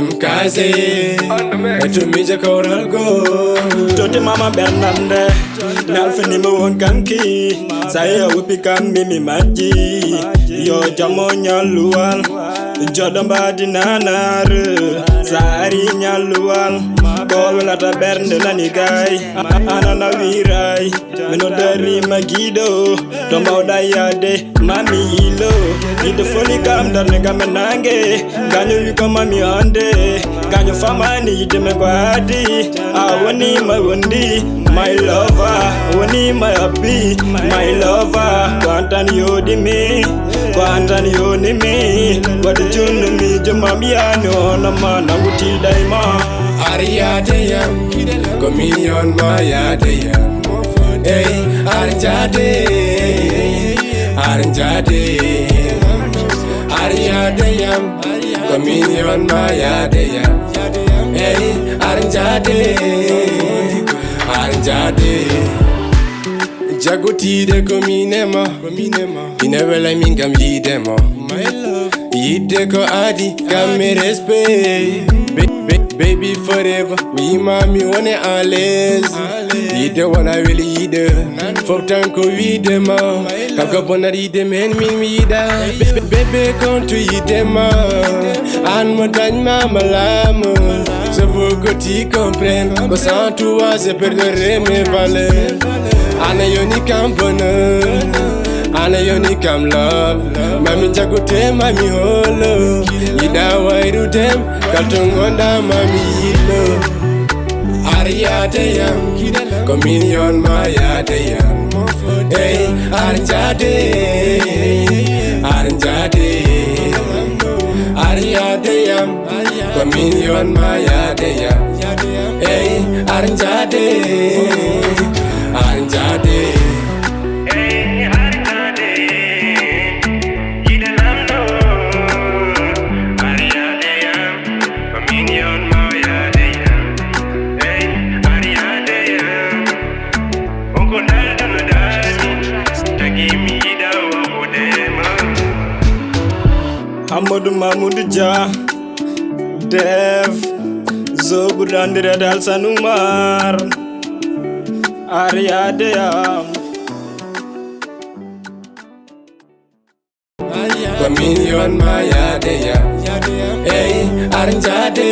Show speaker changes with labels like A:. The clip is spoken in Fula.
A: M.K.G eto Miijo Kawral Goonga tottimaama ɓernde mi halfiniima wonki saye oppi kam mimi majji yo jamo ñallu waal Jooɗɗo mbaadi nanaaɗo saari ñallu waal ko welata ɓernde nani gaay ana nawi raay mi noddari giɗo to mbaawɗa yaade mami yiilo Yiɗde fooli kam darne kam e nange gaño wi ko mami hande gaño famani yidde me ko haadi a woni ma wondi my lover woni my oppi my lover ko an tan yoɗimi ko an tan yonimi waɗi junno miijo mam yani onoma nangutiɗay ma ari yaade yam ko min yon ma yaade yam ey ari jaade ari jaade ari yaade yam ko min yon ma yaade yam ey ari jaade ari jaade jagotide ko minema ina wela min gam yiidema Yiɗde ko adi kam mi respect baby forever mi mami woni à l'aise Yiɗde wona weli yiɗde fof tan ko wiidema kam ko bonat yiɗde men min mi yiɗa bébé konto yiddema an mo dañmama laamu je veux que tu comprennes que sans toi je perdrai mes valeurs ana yoni kam bonheur ana yoni kam love mami jagote mami holo yiɗa wayrutem kalto gonɗa mami yiilo ari yaade yam ko min yon ma yaade yam ey ari jaade ari jaade ari yaade yam ko min yon ma yaade yam ey ari jaade ari jaade Amadou Mamoudou Dia Dev Zoburandire dal sanumar Ariade yam ko min yon ma yaade yam ey ari jaade